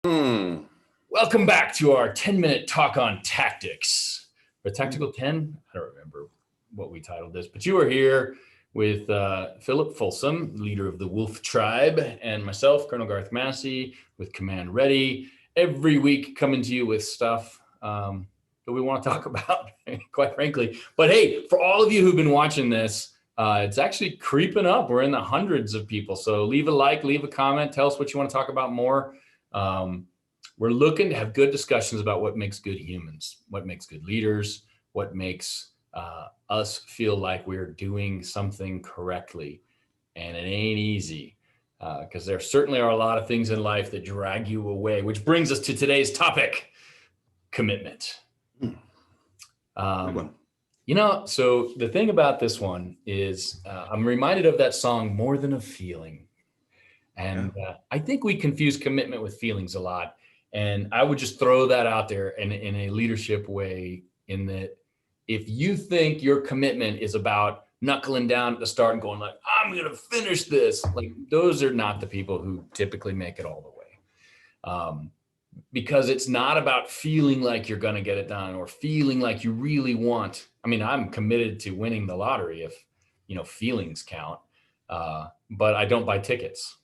Hmm. Welcome back to our 10-minute talk on tactics. For Tactical 10, I don't remember what we titled this, but you are here with Philip Folsom, leader of the Wolf Tribe, and myself, Colonel Garth Massey, with Command Ready. Every week coming to you with stuff that we want to talk about, quite frankly. But hey, for all of you who've been watching this, it's actually creeping up. We're in the hundreds of people. So leave a like, leave a comment, tell us what you want to talk about more. We're looking to have good discussions about what makes good humans, what makes good leaders, what makes us feel like we're doing something correctly. And it ain't easy because there certainly are a lot of things in life that drag you away, which brings us to today's topic, commitment. Good one. So the thing about this one is I'm reminded of that song, More Than a Feeling. And I think we confuse commitment with feelings a lot. And I would just throw that out there in a leadership way, in that if you think your commitment is about knuckling down at the start and going like, I'm going to finish this, like those are not the people who typically make it all the way. Because it's not about feeling like you're going to get it done or feeling like you really want. I mean, I'm committed to winning the lottery if, feelings count, but I don't buy tickets,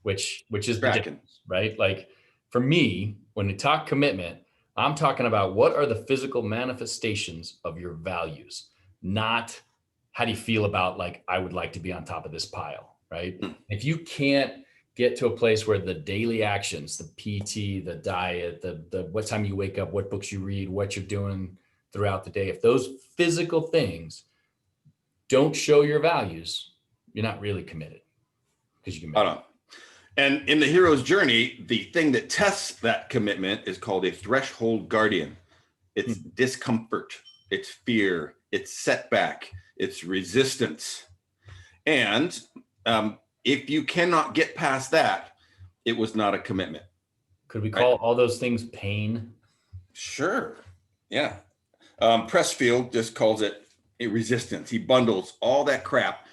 which is the difference, right? Like for me, when we talk commitment, I'm talking about what are the physical manifestations of your values, not how do you feel about like, I would like to be on top of this pile, right? If you can't get to a place where the daily actions, the PT, the diet, the what time you wake up, what books you read, what you're doing throughout the day, if those physical things don't show your values, you're not really committed because you can. And in the hero's journey, the thing that tests that commitment is called a threshold guardian. It's discomfort, it's fear, it's setback, it's resistance. And if you cannot get past that, it was not a commitment. Could we call all those things pain? Sure. Yeah. Pressfield just calls it a resistance. He bundles all that crap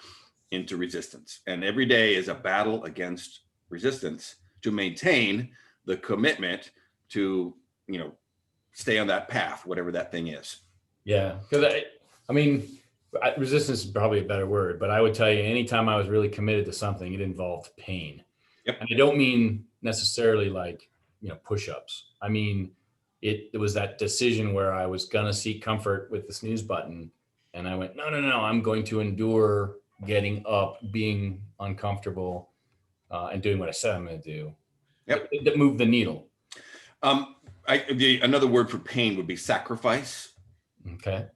into resistance. And every day is a battle against resistance to maintain the commitment to, stay on that path, whatever that thing is. Yeah. Because resistance is probably a better word, but I would tell you anytime I was really committed to something, it involved pain. Yep. And I don't mean necessarily like, push-ups. I mean, it was that decision where I was going to seek comfort with the snooze button. And I went, no, I'm going to endure getting up, being uncomfortable, and doing what I said I'm going to do. Yep. That moved the needle. Another word for pain would be sacrifice. Okay.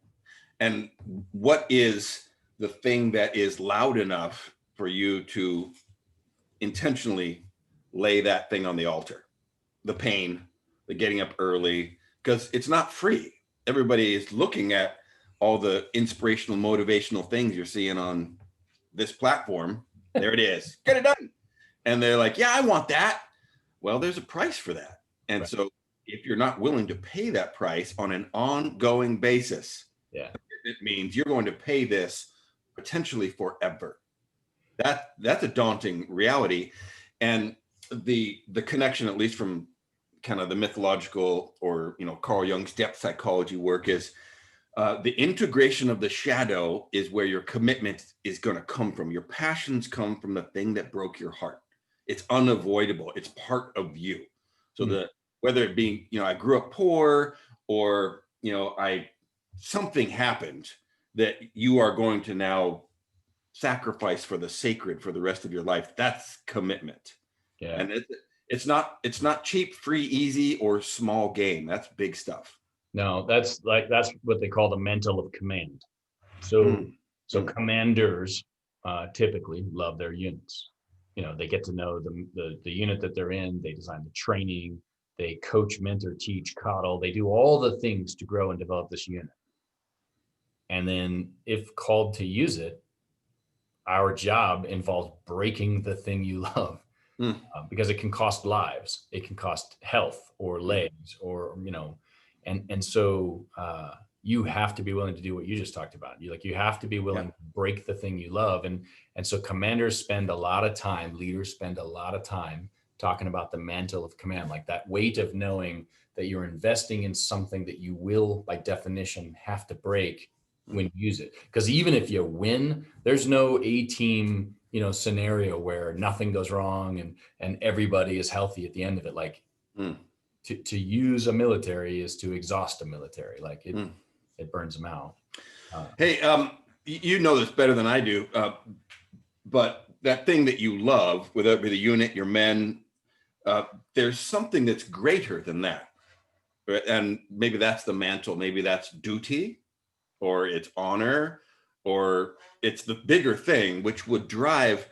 And what is the thing that is loud enough for you to intentionally lay that thing on the altar? The pain, the getting up early, because it's not free. Everybody is looking at all the inspirational, motivational things you're seeing on this platform. There it is. Get it done. And they're like, yeah, I want that. Well, there's a price for that. And so if you're not willing to pay that price on an ongoing basis, it means you're going to pay this potentially forever. That's a daunting reality. And the connection, at least from kind of the mythological or, Carl Jung's depth psychology work, is the integration of the shadow is where your commitment is going to come from. Your passions come from the thing that broke your heart. It's unavoidable. It's part of you. So whether it be, I grew up poor or, something happened that you are going to now sacrifice for the sacred for the rest of your life. That's commitment. Yeah. And it's not cheap, free, easy, or small game. That's big stuff. No, that's what they call the mantle of command. So commanders typically love their units. They get to know the unit that they're in. They design the training. They coach, mentor, teach, coddle. They do all the things to grow and develop this unit. And then if called to use it, our job involves breaking the thing you love because it can cost lives. It can cost health or legs or, and so you have to be willing to do what you just talked about. You have to be willing to break the thing you love. And so commanders spend a lot of time, leaders spend a lot of time talking about the mantle of command, like that weight of knowing that you're investing in something that you will, by definition, have to break when you use it. Because even if you win, there's no A team, scenario where nothing goes wrong and everybody is healthy at the end of it. Like to use a military is to exhaust a military. Like it burns them out. Hey, you know this better than I do, but that thing that you love, whether it be the unit, your men, there's something that's greater than that. Right? And maybe that's the mantle, maybe that's duty, or it's honor, or it's the bigger thing, which would drive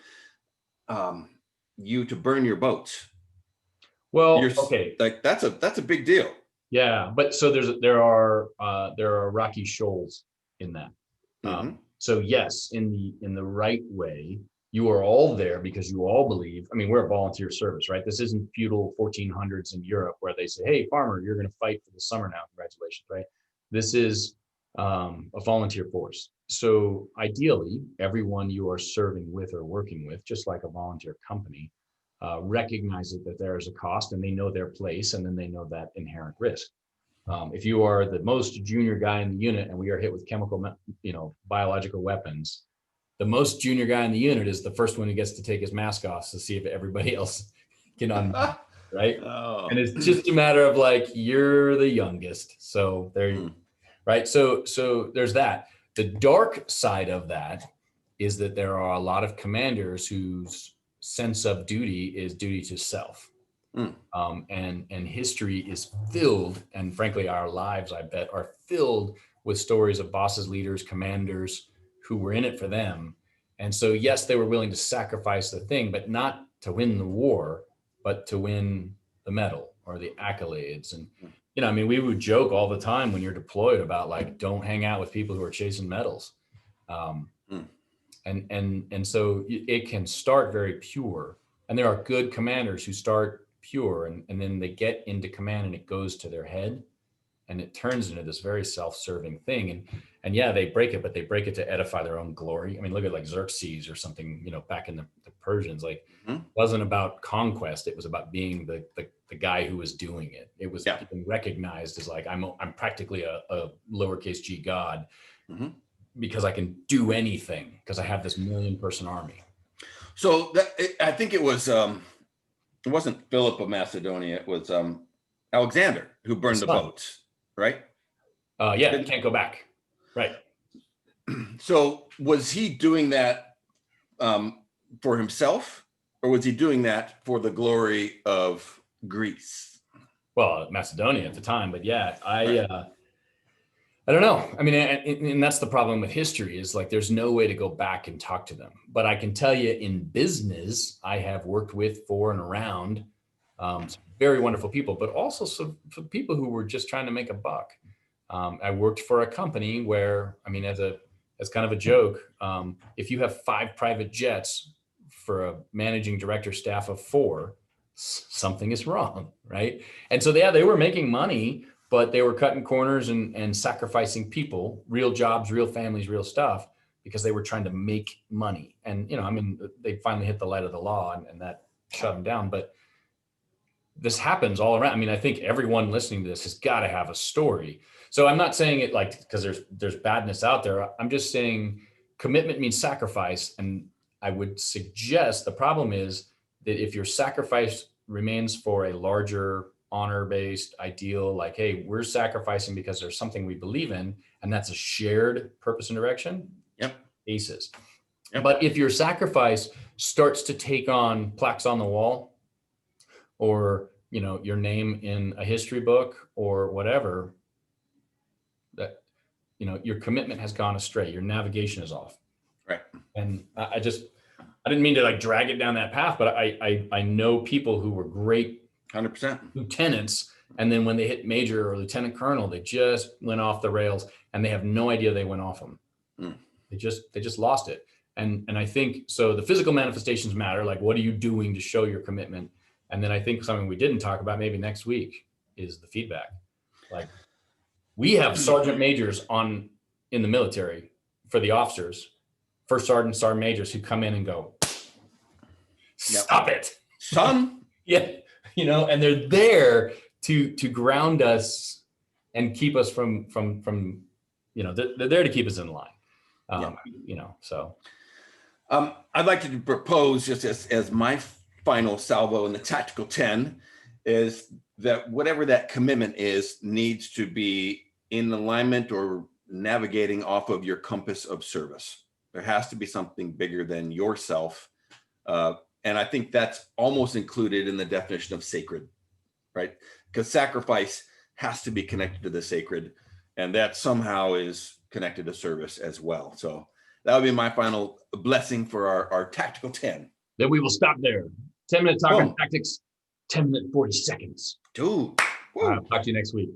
you to burn your boats. Well, okay. Like that's a big deal. Yeah, but so there are rocky shoals in that. So yes, in the right way, you are all there because you all believe. I mean, we're a volunteer service, right? This isn't feudal 1400s in Europe where they say, "Hey, farmer, you're going to fight for the summer now. Congratulations!" Right? This is a volunteer force. So ideally, everyone you are serving with or working with, just like a volunteer company, recognizes that there is a cost and they know their place, and then they know that inherent risk. If you are the most junior guy in the unit and we are hit with chemical, biological weapons, the most junior guy in the unit is the first one who gets to take his mask off to see if everybody else can unmask, right? Oh. And it's just a matter of like, you're the youngest. So there, right? So there's that. The dark side of that is that there are a lot of commanders whose sense of duty is duty to self. And history is filled, and frankly, our lives, I bet, are filled with stories of bosses, leaders, commanders who were in it for them. And so, yes, they were willing to sacrifice the thing, but not to win the war, but to win the medal or the accolades. And, we would joke all the time when you're deployed about like, don't hang out with people who are chasing medals. And so it can start very pure. And there are good commanders who start pure and then they get into command and it goes to their head and it turns into this very self-serving thing. And yeah, they break it, but they break it to edify their own glory. I mean, look at like Xerxes or something, back in the Persians, like it wasn't about conquest. It was about being the guy who was doing it. It was being recognized as like, I'm practically a lowercase g God because I can do anything because I have this 1 million person army. So I think it was, it wasn't Philip of Macedonia. It was Alexander who burned the boats, right? Yeah, can't go back. Right. So was he doing that for himself, or was he doing that for the glory of Greece? Well, Macedonia at the time, but yeah, I don't know. I mean, and that's the problem with history is like, there's no way to go back and talk to them. But I can tell you in business, I have worked with, for and around some very wonderful people, but also some people who were just trying to make a buck. I worked for a company where, I mean, as kind of a joke, if you have 5 private jets for a managing director staff of 4, something is wrong, right? And so they were making money, but they were cutting corners and sacrificing people, real jobs, real families, real stuff, because they were trying to make money. And, they finally hit the light of the law and that shut them down. But this happens all around. I mean, I think everyone listening to this has got to have a story. So I'm not saying it like, because there's badness out there. I'm just saying commitment means sacrifice. And I would suggest the problem is that if your sacrifice remains for a larger honor-based ideal, like, hey, we're sacrificing because there's something we believe in, and that's a shared purpose and direction. Aces. But if your sacrifice starts to take on plaques on the wall, or your name in a history book or whatever, that your commitment has gone astray, your navigation is off. Right. And I didn't mean to like drag it down that path, but I know people who were great 100% lieutenants, and then when they hit major or lieutenant colonel, they just went off the rails and they have no idea they went off them. They just lost it. And I think so the physical manifestations matter, like what are you doing to show your commitment? And then I think something we didn't talk about maybe next week is the feedback. Like we have sergeant majors in the military for the officers, first sergeant majors who come in and go, stop it, son. Yeah, and they're there to ground us and keep us from they're there to keep us in line. Yeah. So I'd like to propose, just as my final salvo in the tactical 10, is that whatever that commitment is needs to be in alignment or navigating off of your compass of service. There has to be something bigger than yourself. And I think that's almost included in the definition of sacred, right? Because sacrifice has to be connected to the sacred, and that somehow is connected to service as well. So that would be my final blessing for our tactical 10. then we will stop there. 10-minute talk on Boom. tactics, 10 minute 40 seconds. Dude. Talk to you next week.